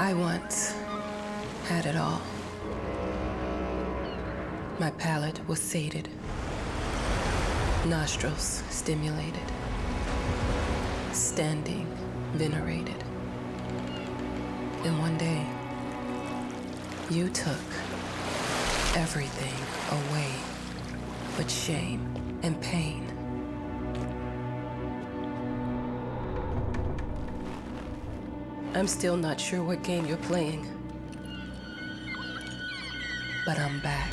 I once had it all. My palate was sated, nostrils stimulated, standing venerated. And one day, you took everything away but shame and pain. I'm still not sure what game you're playing, but I'm back.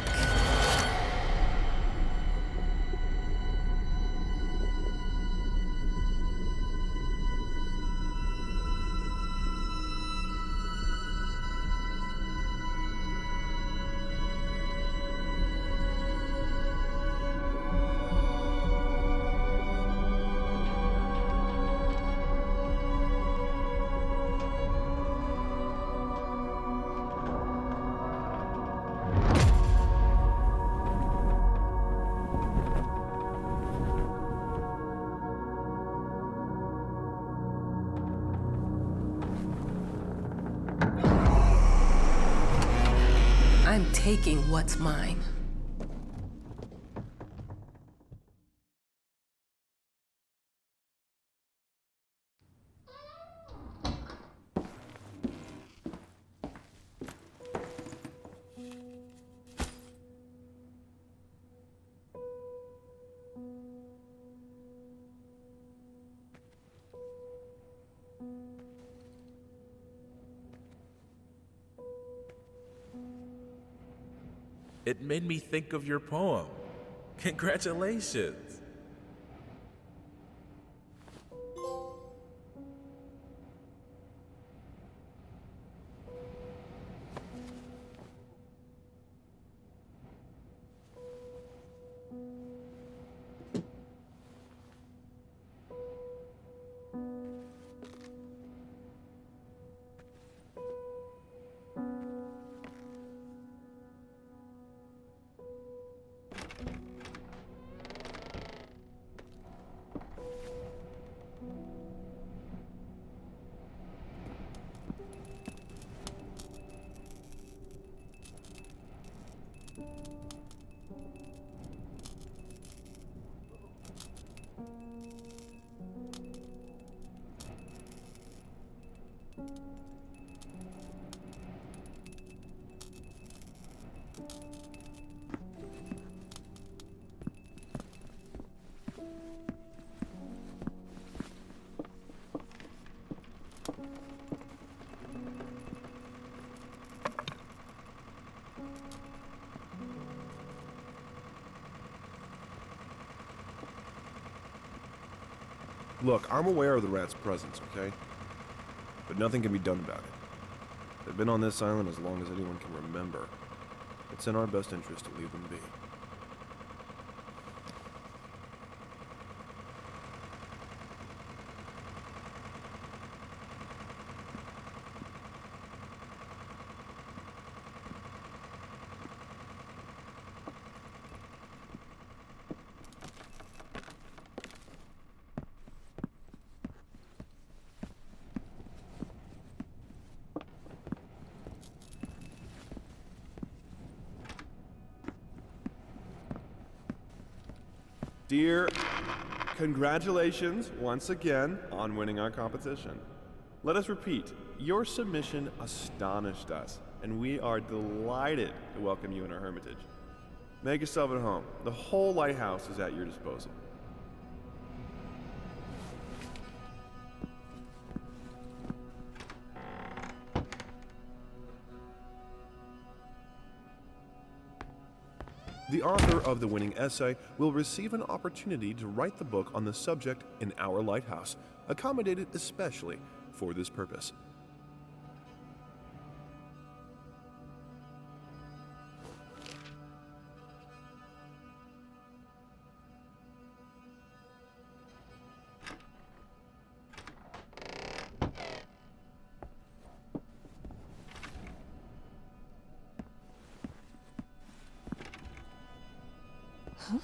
I'm taking what's mine. It made me think of your poem. Congratulations. Look, I'm aware of the rat's presence, okay? But nothing can be done about it. They've been on this island as long as anyone can remember. It's in our best interest to leave them be. Dear, congratulations once again on winning our competition. Let us repeat, your submission astonished us, and we are delighted to welcome you in our hermitage. Make yourself at home. The whole lighthouse is at your disposal. The author of the winning essay will receive an opportunity to write the book on the subject in our lighthouse, accommodated especially for this purpose. Huh?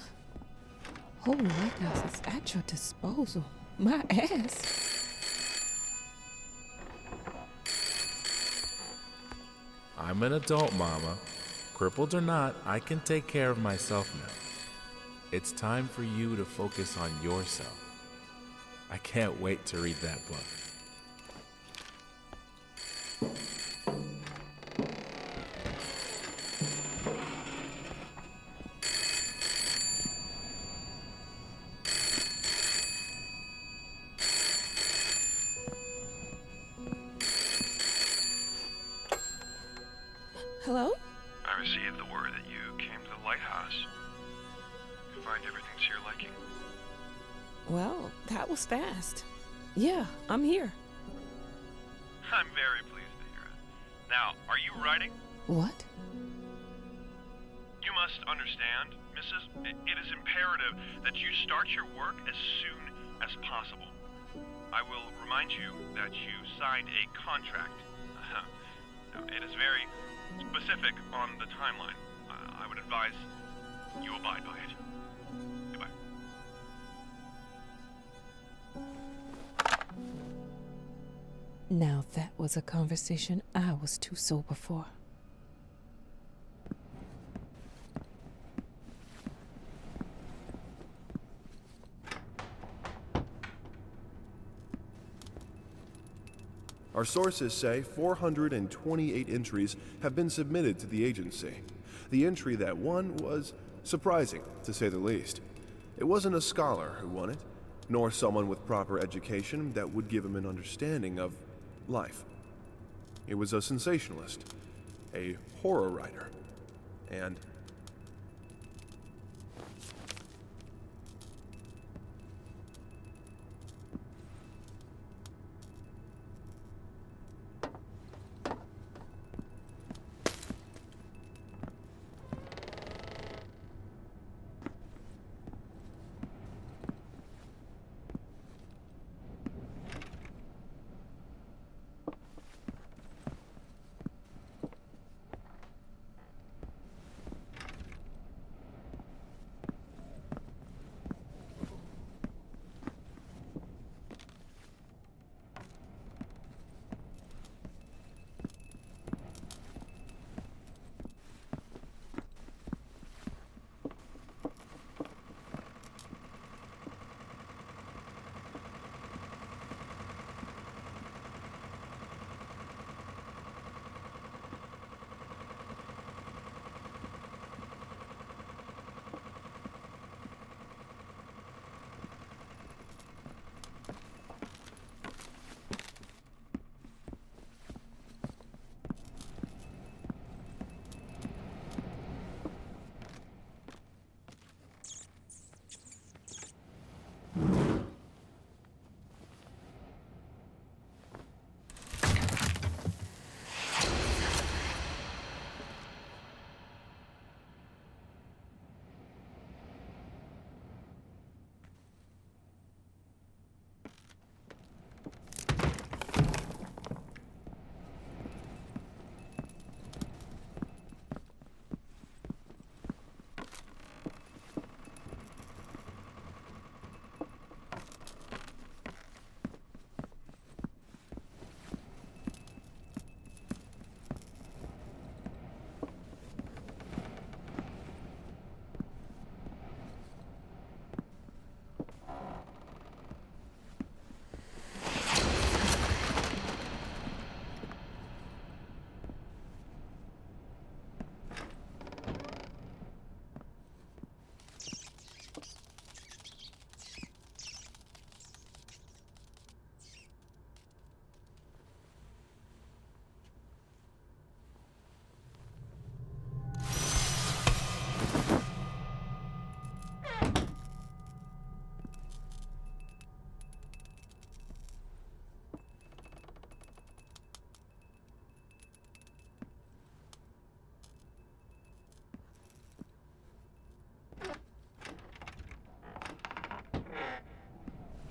Whole lighthouse is at your disposal. My ass. I'm an adult, Mama. Crippled or not, I can take care of myself now. It's time for you to focus on yourself. I can't wait to read that book. Hello? I received the word that you came to the lighthouse. You find everything to your liking. Well, that was fast. Yeah, I'm here. I'm very pleased to hear it. Now, are you writing? What? You must understand, Mrs. It is imperative that you start your work as soon as possible. I will remind you that you signed a contract. Now, it is very specific on the timeline. I would advise you abide by it. Goodbye. Now that was a conversation I was too sober for. Our sources say 428 entries have been submitted to the agency. The entry that won was surprising, to say the least. It wasn't a scholar who won it, nor someone with proper education that would give him an understanding of life. It was a sensationalist, a horror writer, and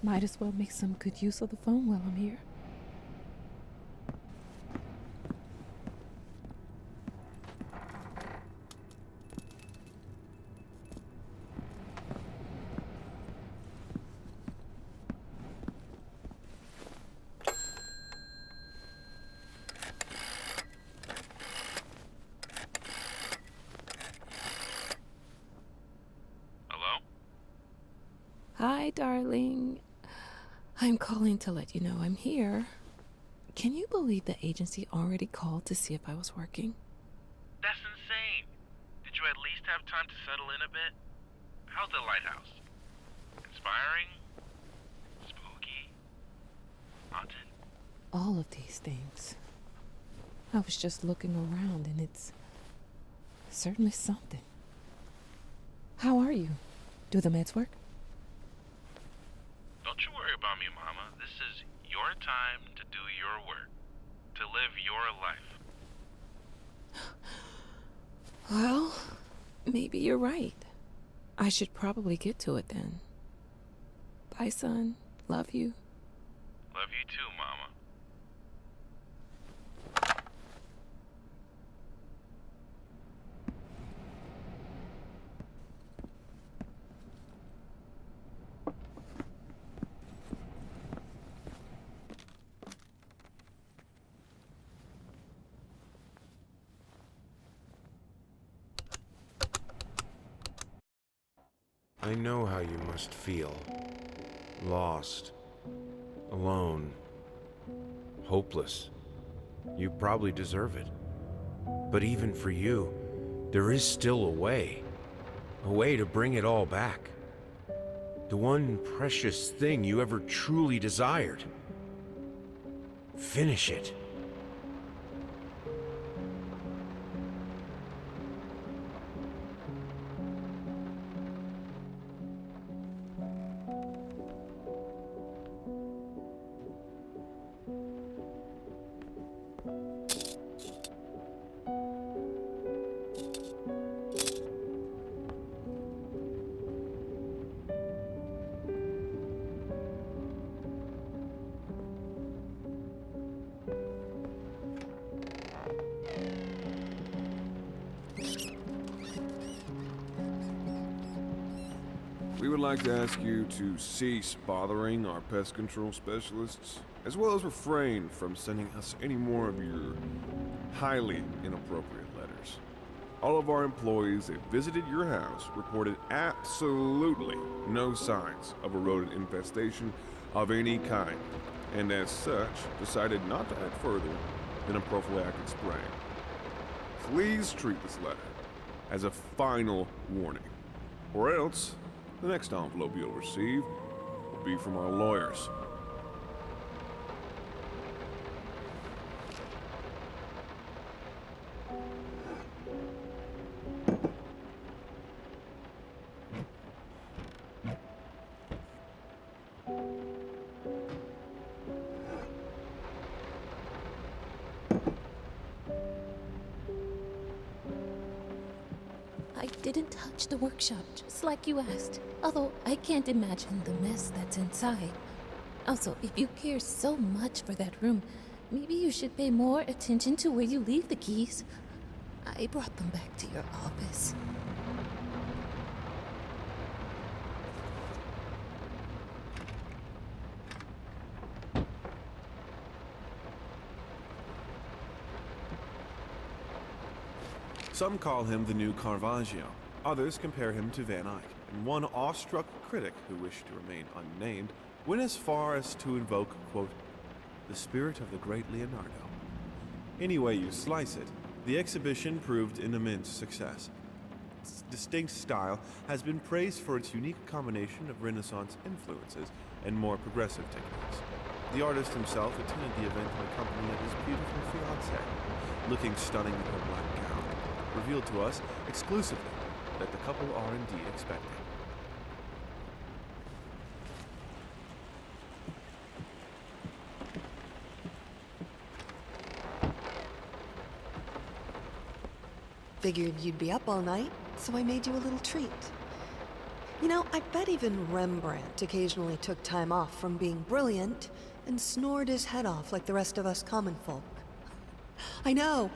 Might as well make some good use of the phone while I'm here. Hi, darling. I'm calling to let you know I'm here. Can you believe the agency already called to see if I was working? That's insane. Did you at least have time to settle in a bit? How's the lighthouse? Inspiring? Spooky? Haunted? All of these things. I was just looking around and it's certainly something. How are you? Do the meds work? Don't you worry about me, Mama. This is your time to do your work. To live your life. Well, maybe you're right. I should probably get to it then. Bye, son. Love you. Love you too, Mama. I know how you must feel. Lost. Alone. Hopeless. You probably deserve it. But even for you, there is still a way. A way to bring it all back. The one precious thing you ever truly desired. Finish it. We would like to ask you to cease bothering our pest control specialists, as well as refrain from sending us any more of your highly inappropriate letters. All of our employees that visited your house reported absolutely no signs of a rodent infestation of any kind, and as such, decided not to add further than a prophylactic spray. Please treat this letter as a final warning, or else the next envelope you'll receive will be from our lawyers. I didn't touch the workshop, just like you asked. Although I can't imagine the mess that's inside. Also, if you care so much for that room, maybe you should pay more attention to where you leave the keys. I brought them back to your office. Some call him the new Caravaggio. Others compare him to Van Eyck. And one awestruck critic who wished to remain unnamed went as far as to invoke, quote, the spirit of the great Leonardo. Any way you slice it, the exhibition proved an immense success. Its distinct style has been praised for its unique combination of Renaissance influences and more progressive techniques. The artist himself attended the event in the company of his beautiful fiancée, looking stunning in her black gown, revealed to us exclusively that the couple are indeed expecting. Figured you'd be up all night, so I made you a little treat. You know, I bet even Rembrandt occasionally took time off from being brilliant and snored his head off like the rest of us common folk. I know!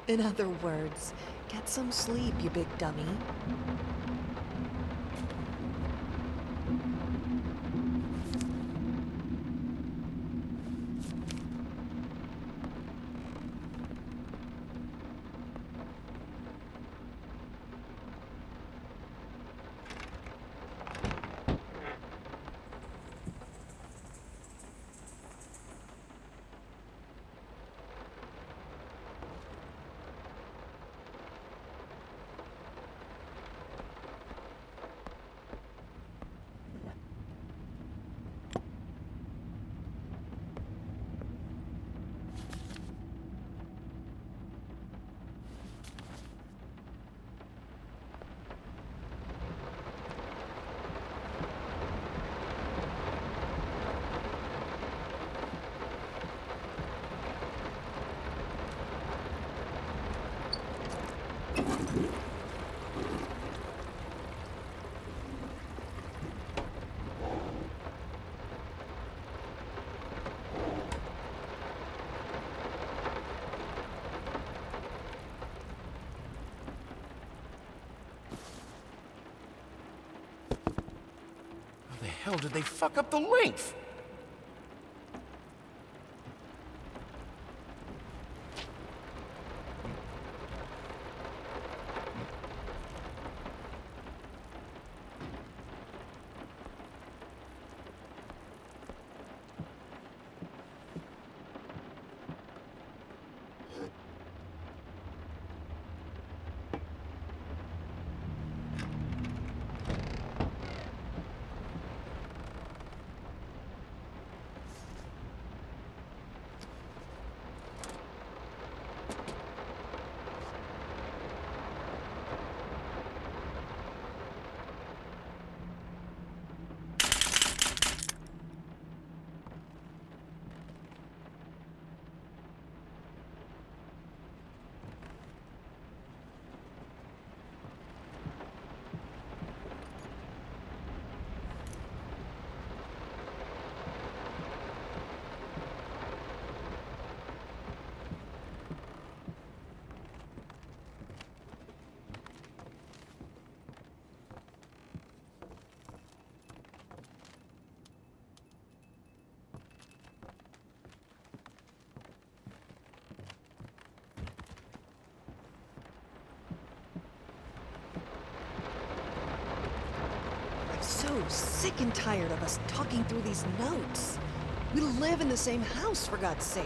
In other words, get some sleep, you big dummy. How the hell did they fuck up the length? So sick and tired of us talking through these notes. We live in the same house, for God's sake.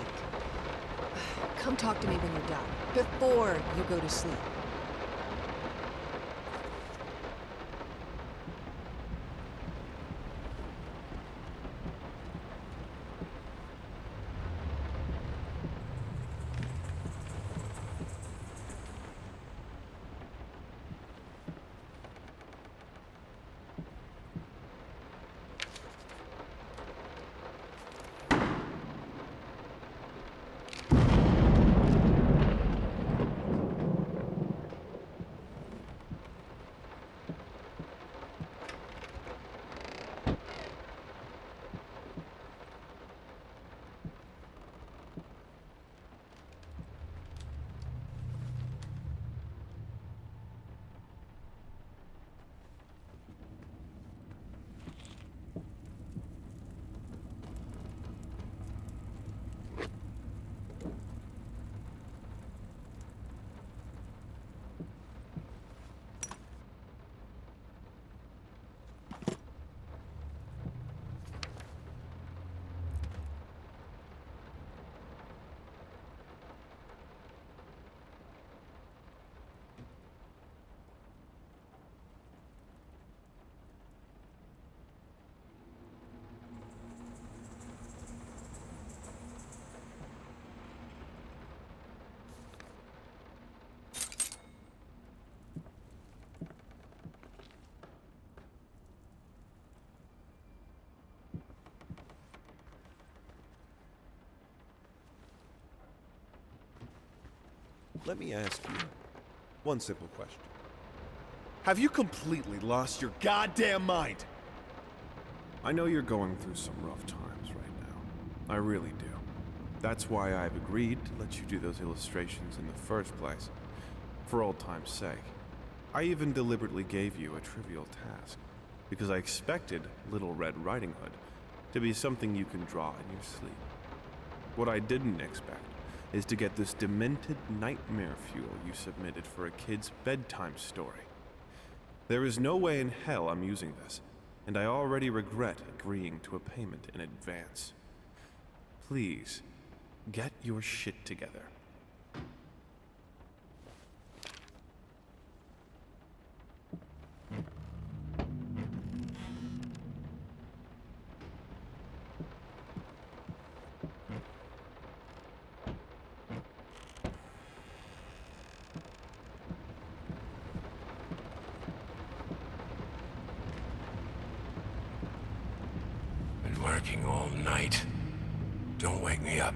Come talk to me when you're done, before you go to sleep. Let me ask you one simple question. Have you completely lost your goddamn mind? I know you're going through some rough times right now. I really do. That's why I've agreed to let you do those illustrations in the first place. For old time's sake. I even deliberately gave you a trivial task, because I expected Little Red Riding Hood to be something you can draw in your sleep. What I didn't expect is to get this demented nightmare fuel you submitted for a kid's bedtime story. There is no way in hell I'm using this, and I already regret agreeing to a payment in advance. Please, get your shit together. Been working all night. Don't wake me up.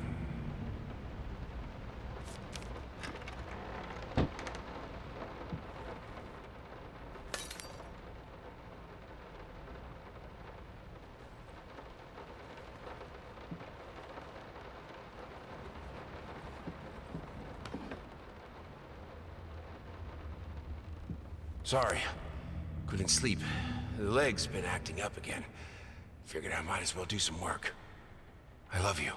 Sorry. Couldn't sleep. The leg's been acting up again. Figured I might as well do some work. I love you.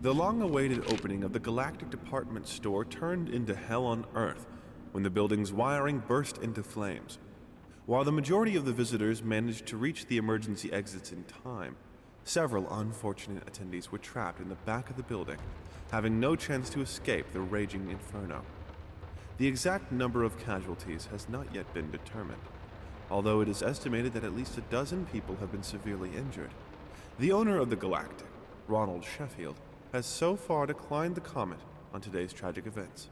The long-awaited opening of the Galactic Department Store turned into hell on Earth when the building's wiring burst into flames. While the majority of the visitors managed to reach the emergency exits in time, several unfortunate attendees were trapped in the back of the building, having no chance to escape the raging inferno. The exact number of casualties has not yet been determined, although it is estimated that at least a dozen people have been severely injured. The owner of the Galactic, Ronald Sheffield, has so far declined to comment on today's tragic events.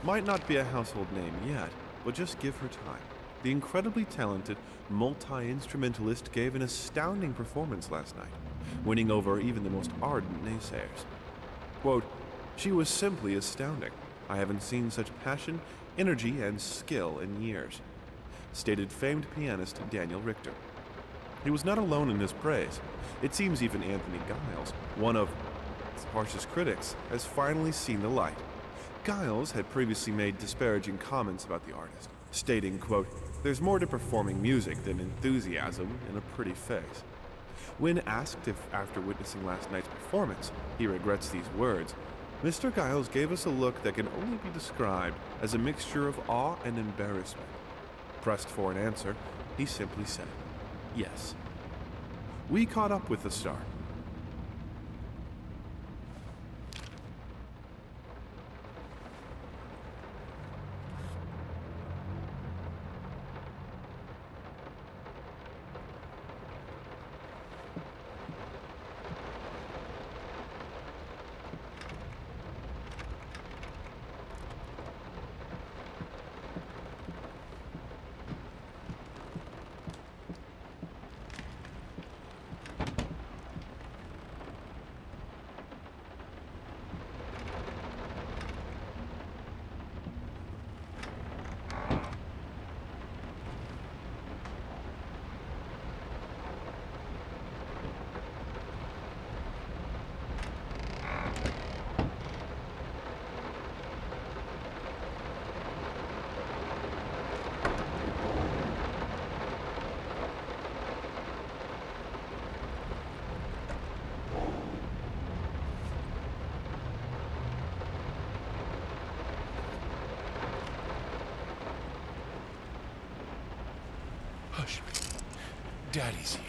Might not be a household name yet, but just give her time. The incredibly talented multi-instrumentalist gave an astounding performance last night, winning over even the most ardent naysayers. Quote, "She was simply astounding. I haven't seen such passion, energy, and skill in years," stated famed pianist Daniel Richter. He was not alone in his praise. It seems even Anthony Giles, one of its harshest critics, has finally seen the light. Giles had previously made disparaging comments about the artist, stating, quote, "There's more to performing music than enthusiasm and a pretty face." When asked if, after witnessing last night's performance, he regrets these words, Mr. Giles gave us a look that can only be described as a mixture of awe and embarrassment. Pressed for an answer, he simply said, "Yes." We caught up with the star. Hush. Daddy's here.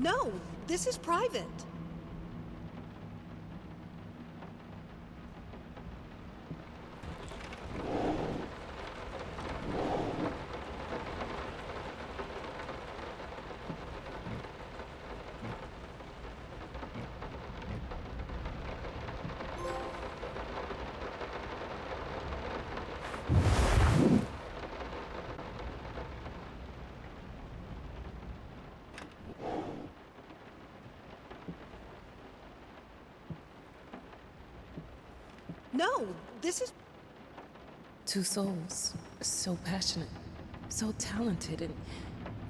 No, this is private. No, this is... Two souls, so passionate, so talented, and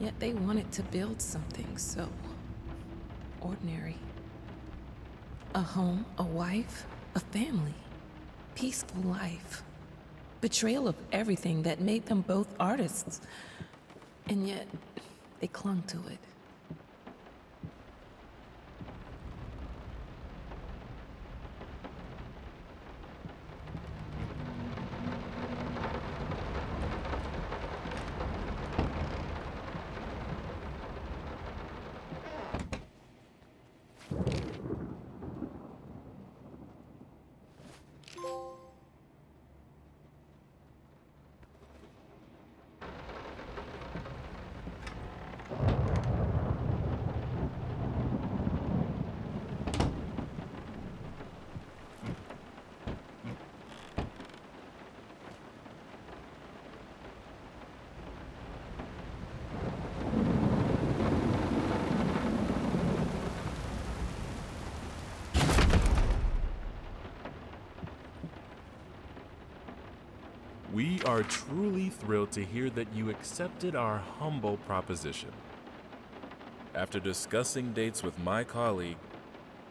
yet they wanted to build something so ordinary. A home, a wife, a family, peaceful life. Betrayal of everything that made them both artists, and yet they clung to it. We are truly thrilled to hear that you accepted our humble proposition. After discussing dates with my colleague,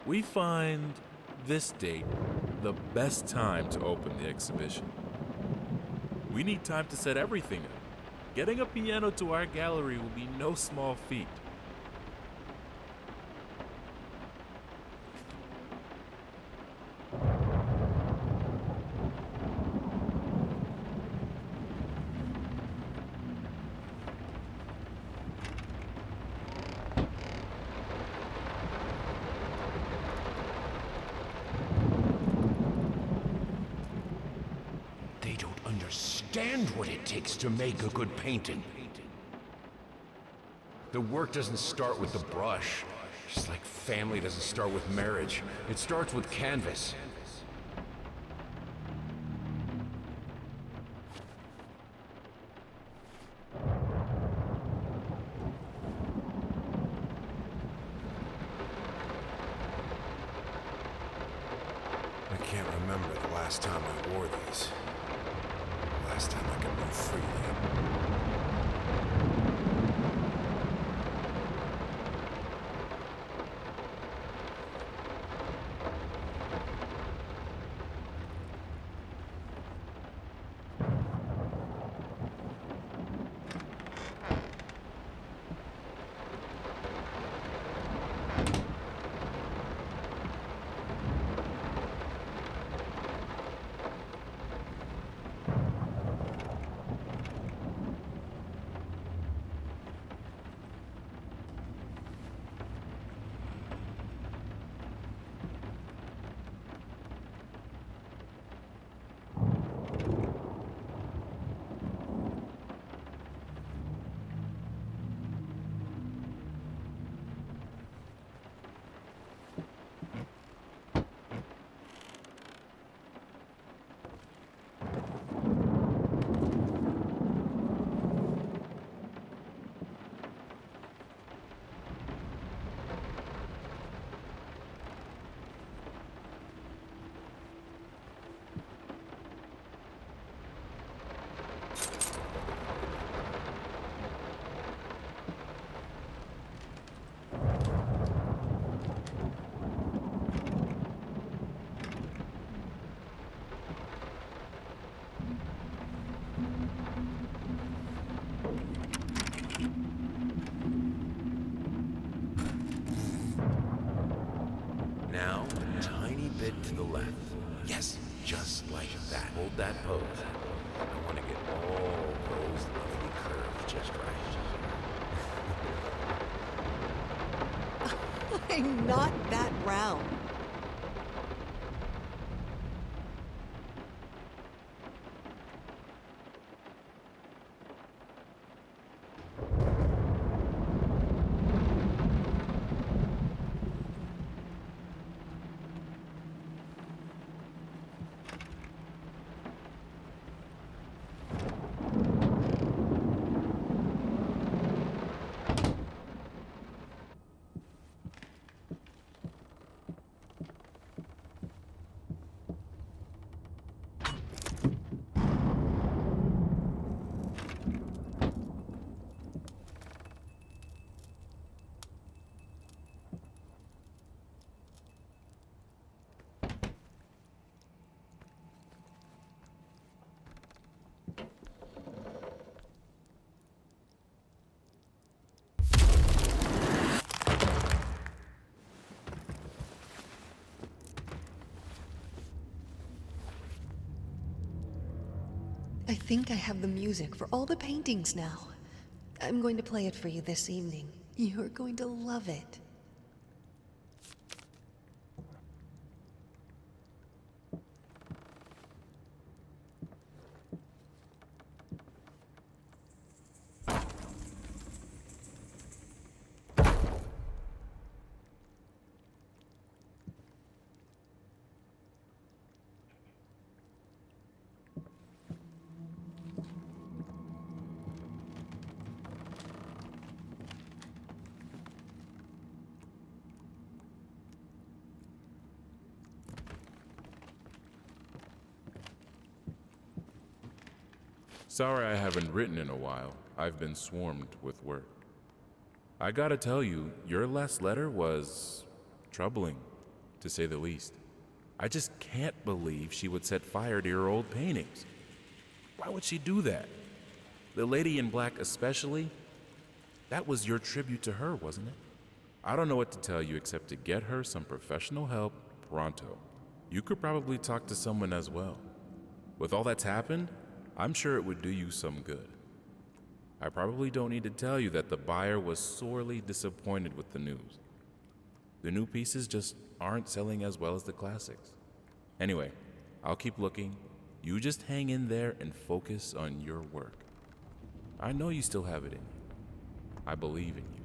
we find this date the best time to open the exhibition. We need time to set everything up. Getting a piano to our gallery will be no small feat. They don't understand what it takes to make a good painting. The work doesn't start with the brush, just like family doesn't start with marriage. It starts with canvas. I can't remember the last time I wore these. Last time I could move freely. Now, a tiny bit to the left. Yes, just like that. Hold that pose. I want to get all those lovely curves just right. I'm not that round. I think I have the music for all the paintings now. I'm going to play it for you this evening. You're going to love it. Sorry I haven't written in a while. I've been swarmed with work. I gotta tell you, your last letter was troubling, to say the least. I just can't believe she would set fire to your old paintings. Why would she do that? The lady in black especially? That was your tribute to her, wasn't it? I don't know what to tell you except to get her some professional help pronto. You could probably talk to someone as well. With all that's happened, I'm sure it would do you some good. I probably don't need to tell you that the buyer was sorely disappointed with the news. The new pieces just aren't selling as well as the classics. Anyway, I'll keep looking. You just hang in there and focus on your work. I know you still have it in you. I believe in you.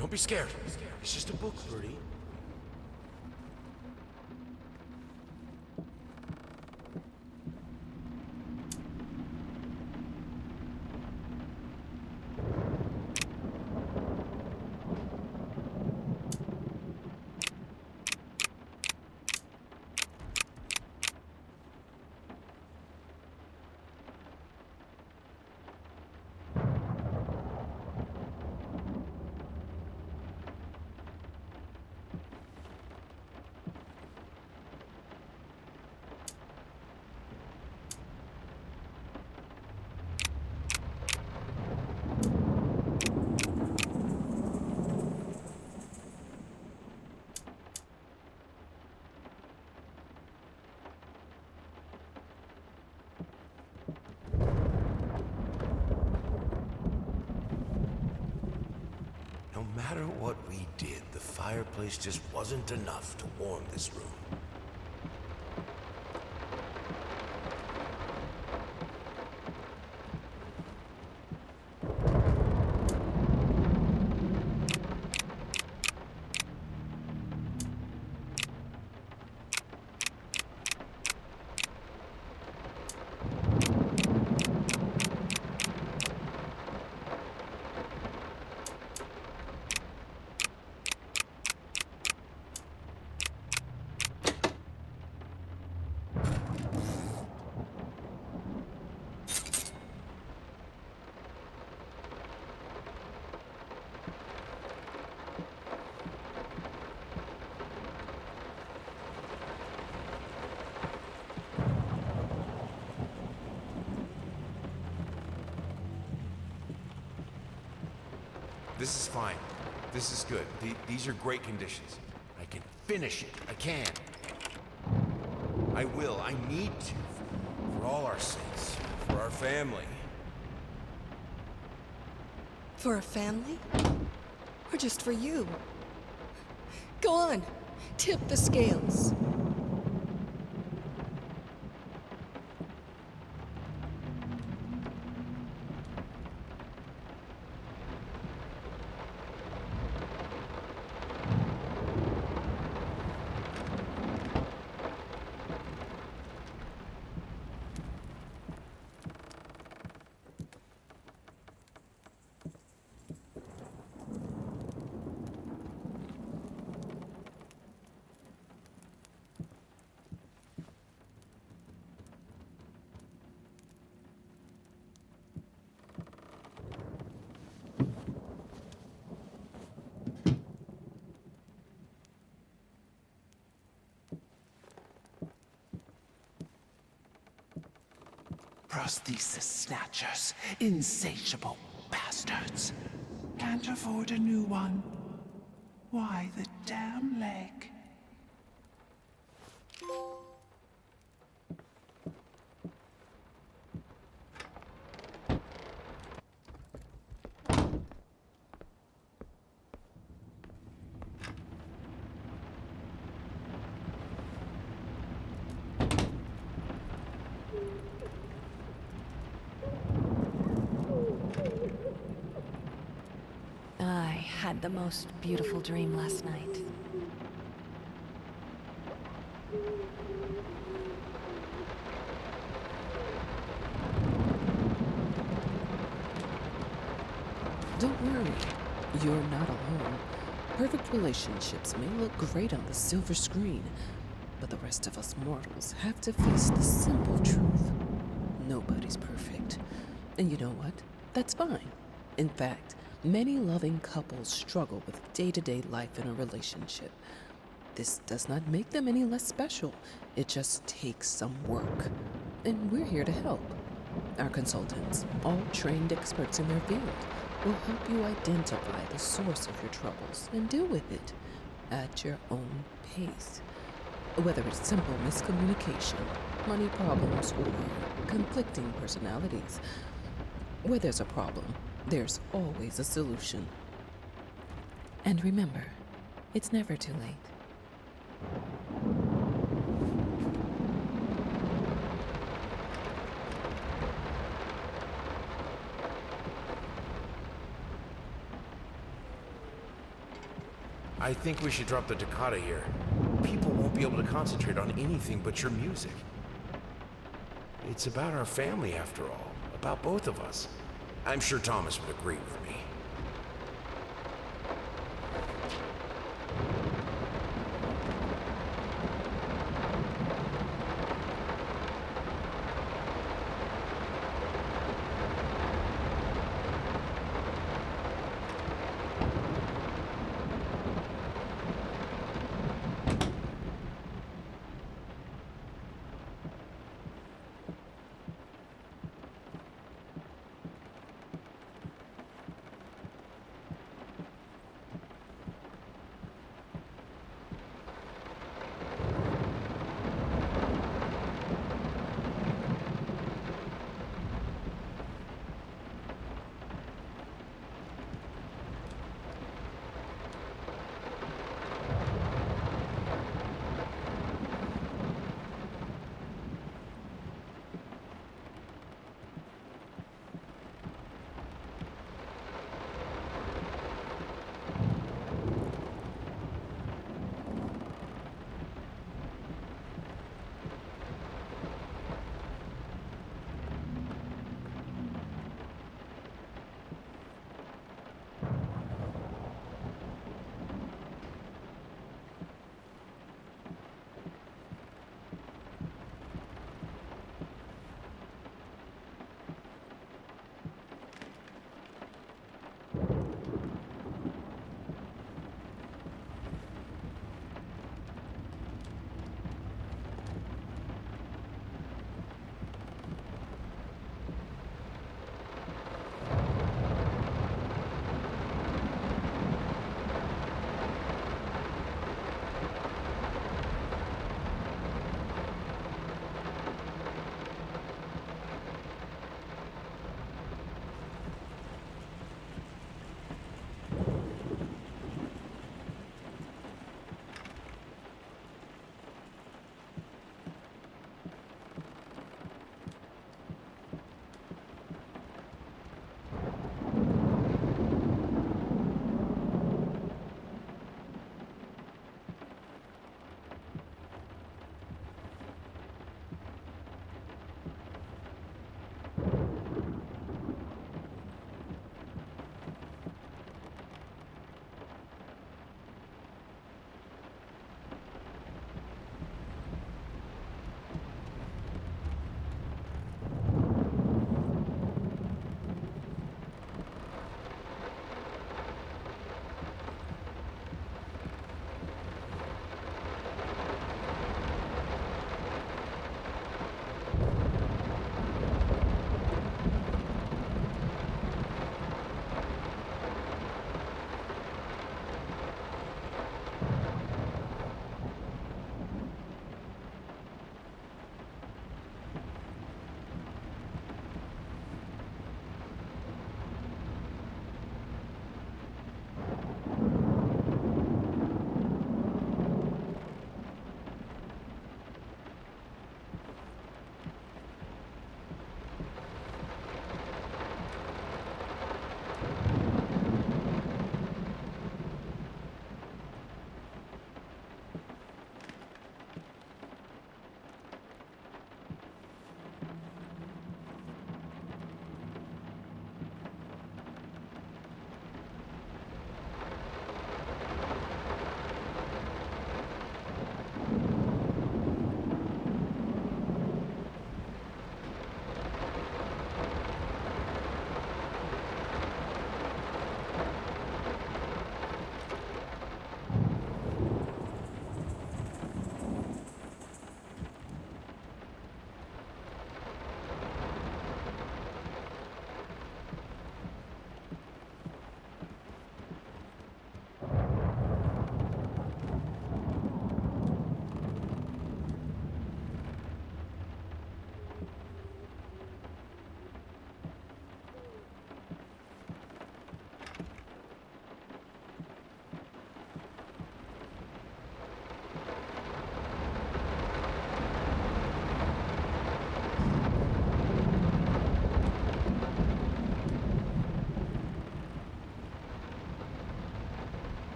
Don't be scared. It's just a book, Birdie. matter what we did, the fireplace just wasn't enough to warm this room. This is fine. This is good. These are great conditions. I can finish it. I can. I will. I need to. For all our sakes. For our family. For a family? Or just for you? Go on, tip the scales. Prosthesis snatchers, insatiable bastards. Can't afford a new one. Why the damn leg? I had the most beautiful dream last night. Don't worry, you're not alone. Perfect relationships may look great on the silver screen, but the rest of us mortals have to face the simple truth. Nobody's perfect. And you know what? That's fine. In fact, many loving couples struggle with day-to-day life in a relationship. This does not make them any less special. It just takes some work. And we're here to help. Our consultants, all trained experts in their field, will help you identify the source of your troubles and deal with it at your own pace. Whether it's simple miscommunication, money problems, or conflicting personalities, where there's a problem, there's always a solution. And remember, it's never too late. I think we should drop the toccata here. People won't be able to concentrate on anything but your music. It's about our family, after all. About both of us. I'm sure Thomas would agree with me.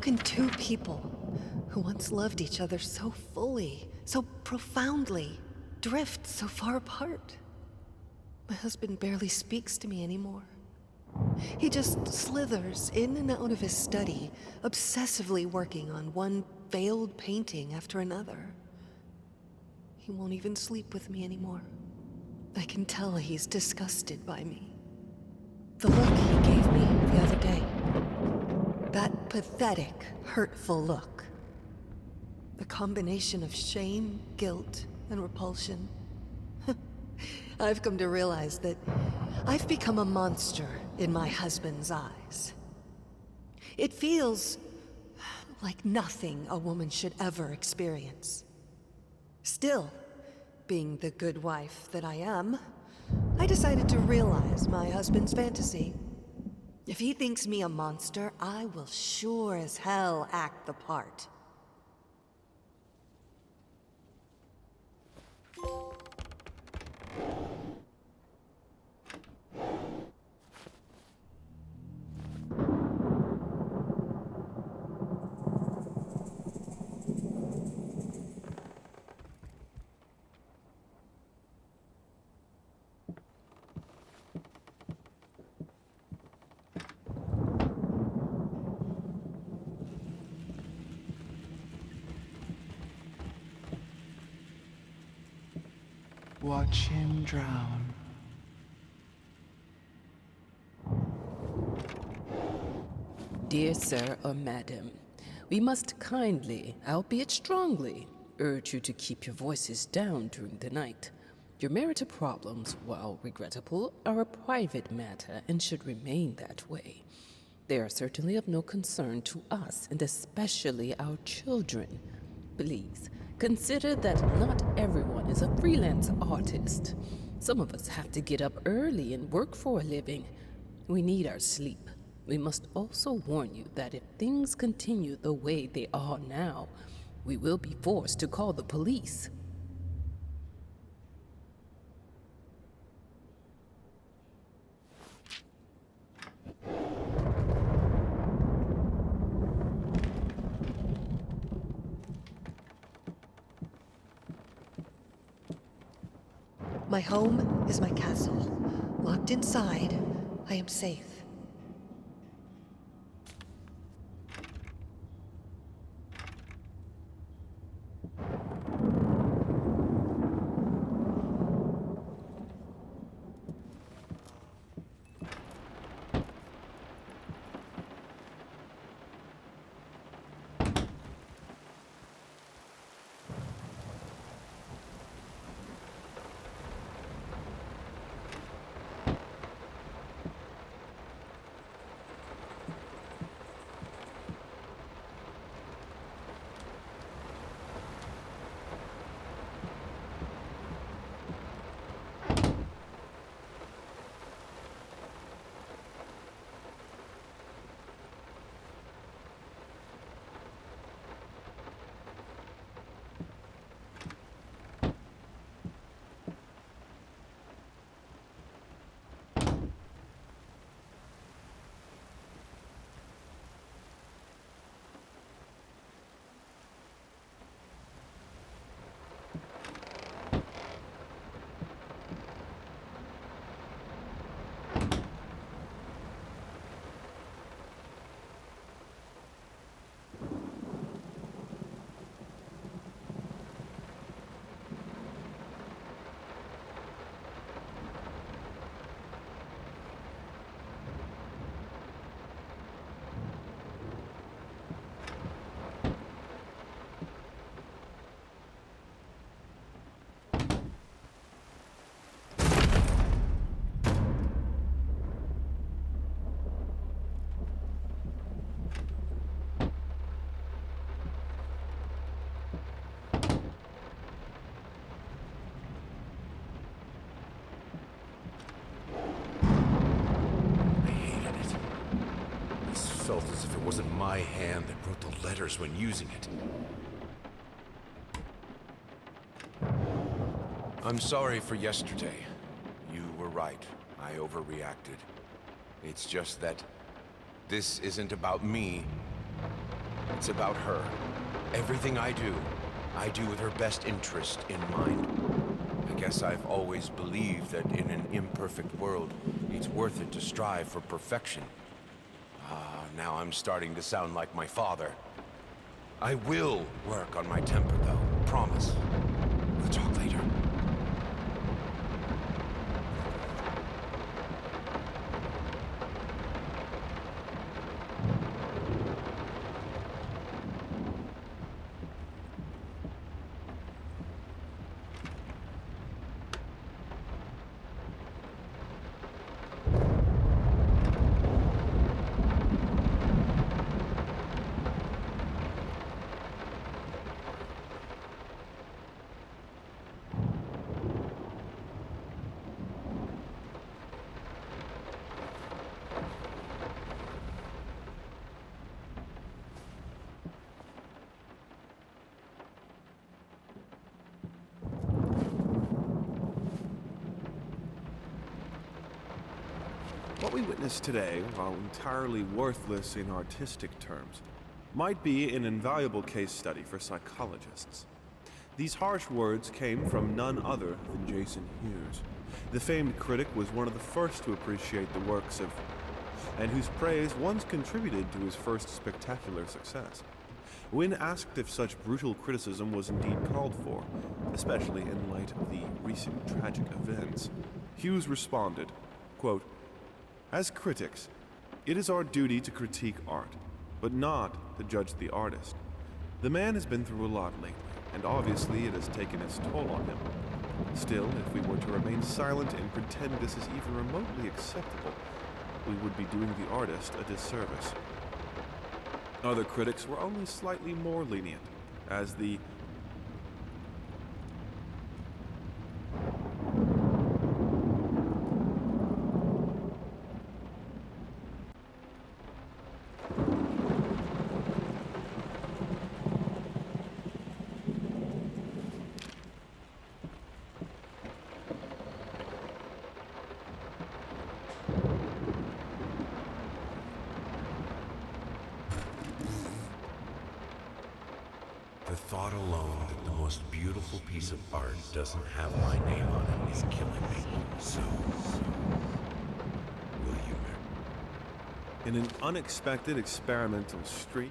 can two people who once loved each other so fully, so profoundly, drift so far apart? My husband barely speaks to me anymore. He just slithers in and out of his study, obsessively working on one failed painting after another. He won't even sleep with me anymore. I can tell he's disgusted by me. The look he gave me the other day. That pathetic, hurtful look. The combination of shame, guilt, and repulsion. I've come to realize that I've become a monster in my husband's eyes. It feels like nothing a woman should ever experience. Still, being the good wife that I am, I decided to realize my husband's fantasy. If he thinks me a monster, I will sure as hell act the part. Watch him drown. Dear sir or madam, we must kindly, albeit strongly, urge you to keep your voices down during the night. Your marital problems, while regrettable, are a private matter and should remain that way. They are certainly of no concern to us, and especially our children. Please, consider that not everyone is a freelance artist. Some of us have to get up early and work for a living. We need our sleep. We must also warn you that if things continue the way they are now, we will be forced to call the police. My home is my castle. Locked inside, I am safe. Felt as if it wasn't my hand that wrote the letters when using it. I'm sorry for yesterday. You were right. I overreacted. It's just that this isn't about me. It's about her. Everything I do with her best interest in mind. I guess I've always believed that in an imperfect world, it's worth it to strive for perfection. Now I'm starting to sound like my father. I will work on my temper, though. Promise. We'll talk later. What we witnessed today, while entirely worthless in artistic terms, might be an invaluable case study for psychologists. These harsh words came from none other than Jason Hughes. The famed critic was one of the first to appreciate the works of, and whose praise once contributed to his first spectacular success. When asked if such brutal criticism was indeed called for, especially in light of the recent tragic events, Hughes responded, quote, "As critics, it is our duty to critique art, but not to judge the artist. The man has been through a lot lately, and obviously it has taken its toll on him. Still, if we were to remain silent and pretend this is even remotely acceptable, we would be doing the artist a disservice." Other critics were only slightly more lenient, as the The thought alone that the most beautiful piece of art doesn't have my name on it is killing me. So, will you marry? in an unexpected experimental street,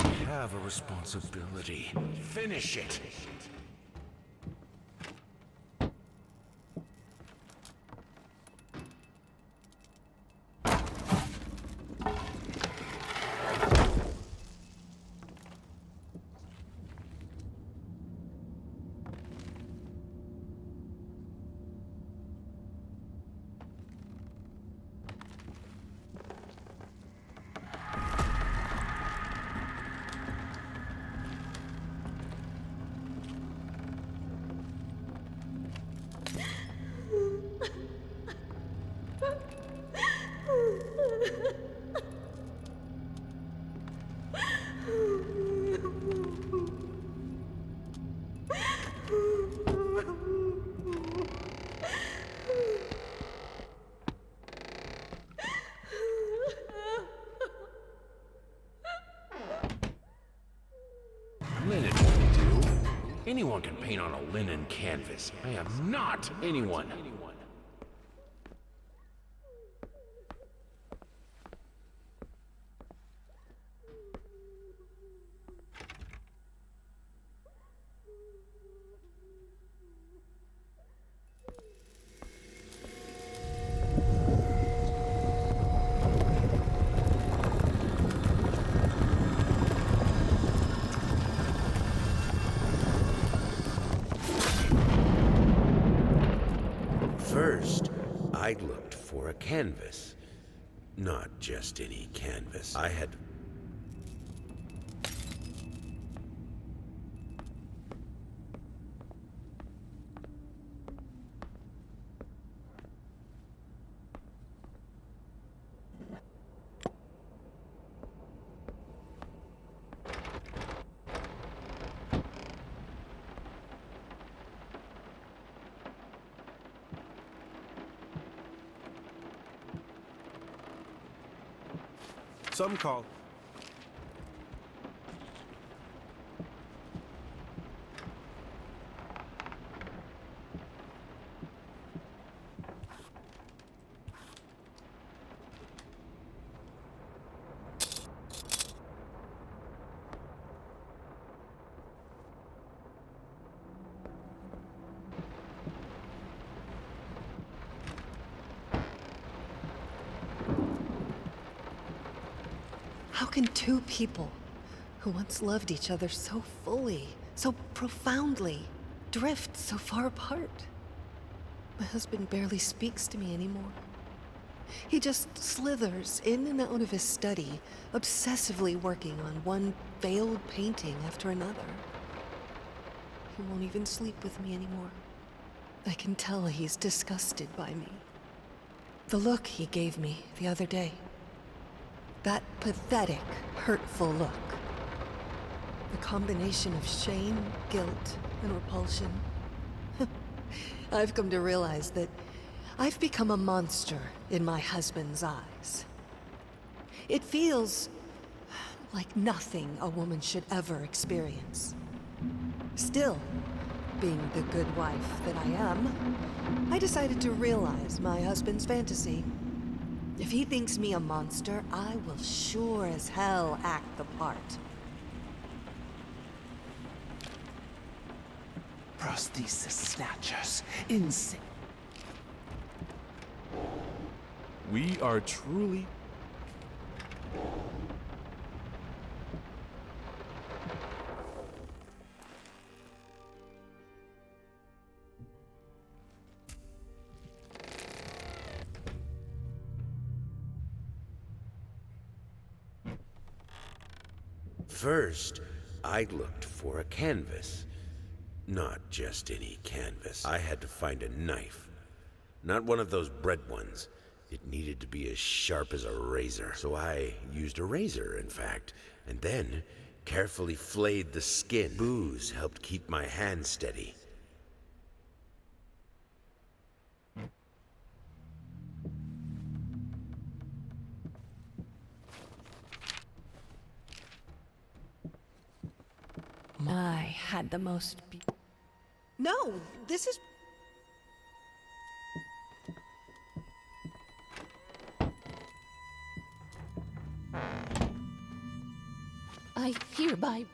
I have a responsibility. Finish it! Linen won't do. Anyone can paint on a linen canvas. I am not anyone. First, I looked for a canvas. Not just any canvas. I had... Some call. How can two people who once loved each other so fully, so profoundly, drift so far apart? My husband barely speaks to me anymore. He just slithers in and out of his study, obsessively working on one failed painting after another. He won't even sleep with me anymore. I can tell he's disgusted by me. The look he gave me the other day. That pathetic, hurtful look. The combination of shame, guilt, and repulsion. I've come to realize that I've become a monster in my husband's eyes. It feels like nothing a woman should ever experience. Still, being the good wife that I am, I decided to realize my husband's fantasy. If he thinks me a monster, I will sure as hell act the part. Prosthesis snatchers. Insane. We are truly... First, I looked for a canvas. Not just any canvas. I had to find a knife. Not one of those bread ones. It needed to be as sharp as a razor. So I used a razor, in fact, and then carefully flayed the skin. Booze helped keep my hand steady. I had the most No, this is... I hereby...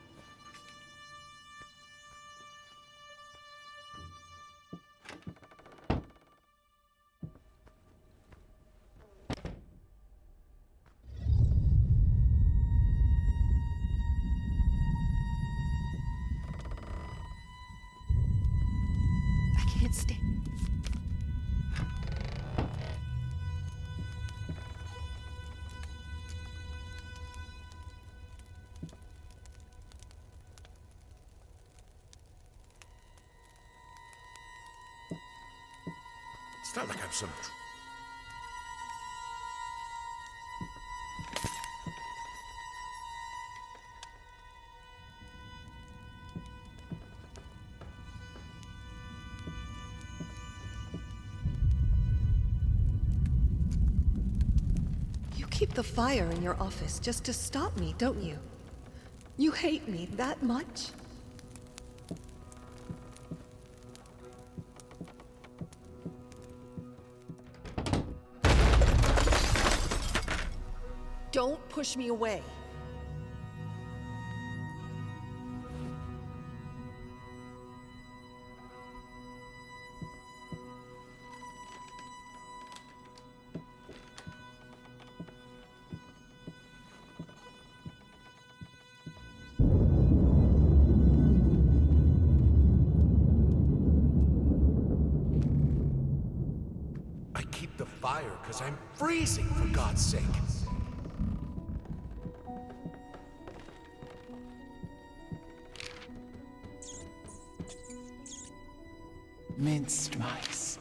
I can't stay. It's not like I'm some... You keep the fire in your office just to stop me, don't you? You hate me that much? Don't push me away. I keep the fire because I'm freezing, for God's sake. Minced mice.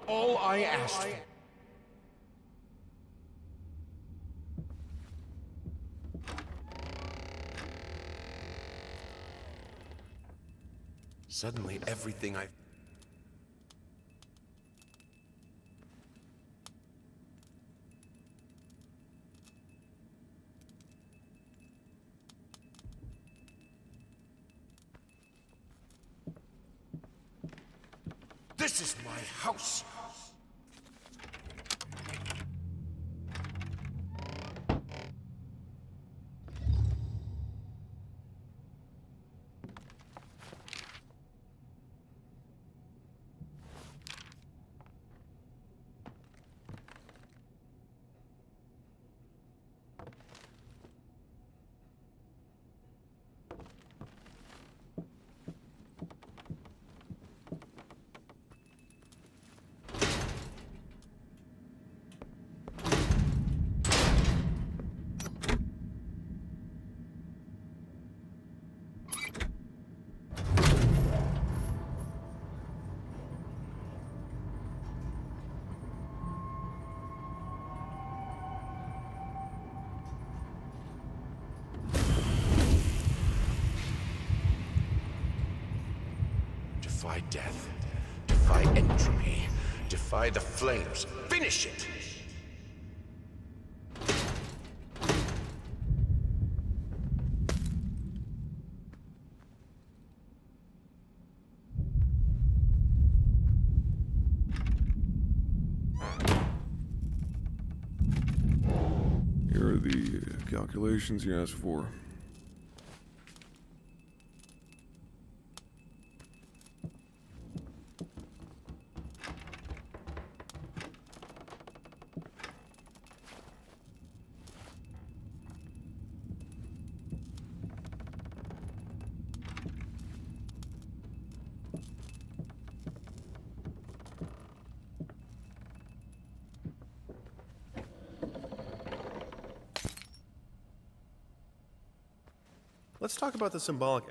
all I asked for. Suddenly, everything I... This is my house! Defy death. Defy entropy. Defy the flames. Finish it! Here are the calculations you asked for. Let's talk about the symbolic.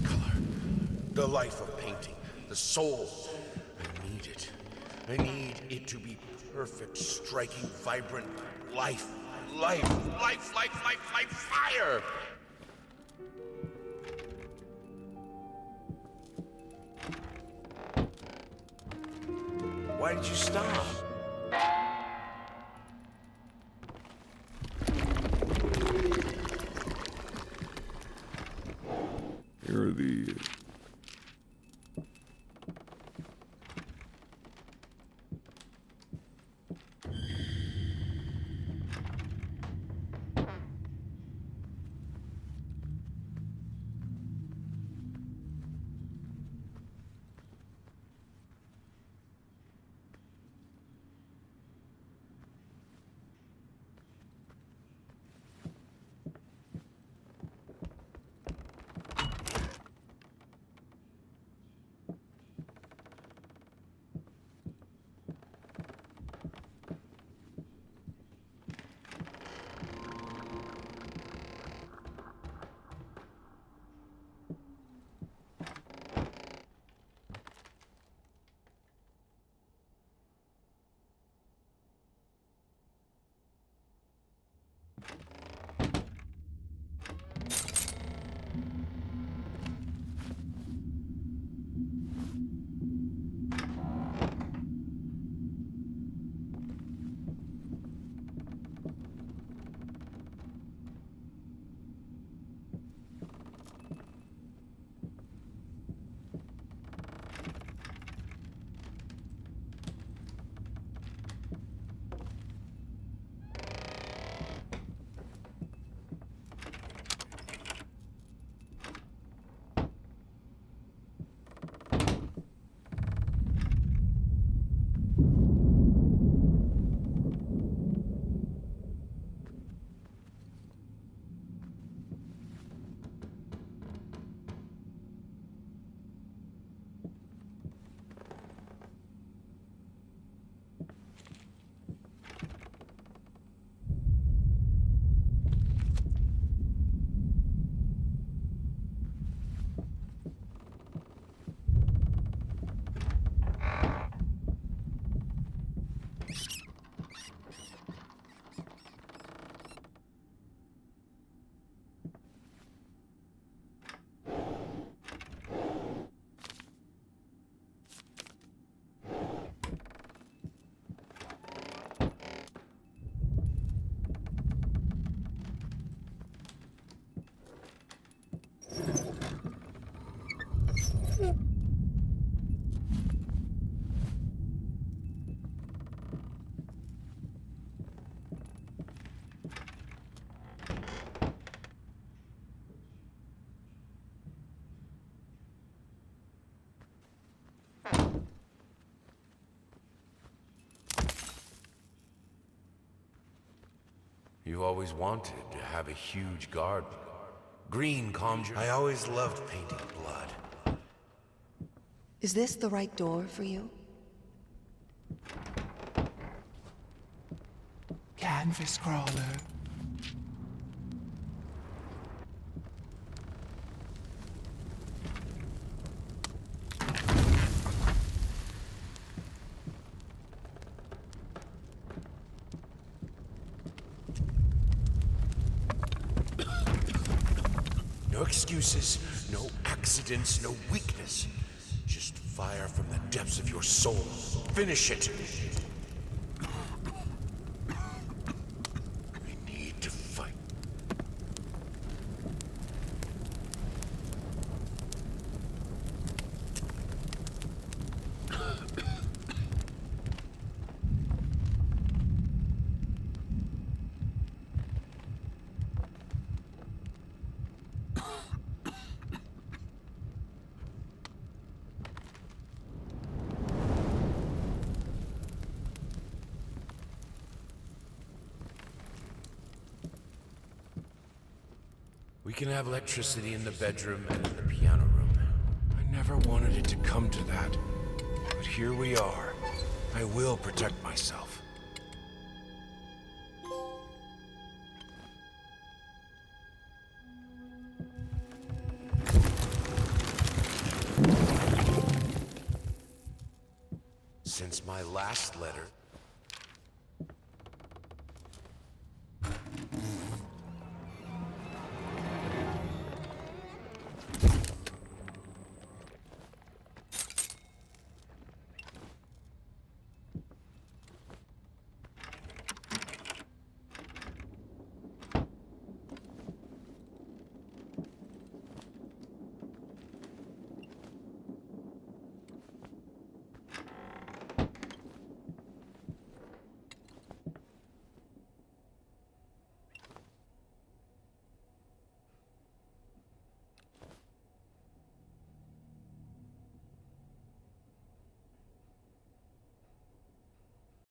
Color. The life of painting. The soul. I need it. I need it to be perfect, striking, vibrant life. Life. Life, life, life, life, fire! Why did you stop? Here are the... You always wanted to have a huge garden. Green calmed your... I always loved painting blood. Is this the right door for you? Canvas crawler. No excuses, no accidents, no weakness. Just fire from the depths of your soul. Finish it! We need to fight. We can have electricity in the bedroom and in the piano room. I never wanted it to come to that. But here we are. I will protect myself. Since my last letter,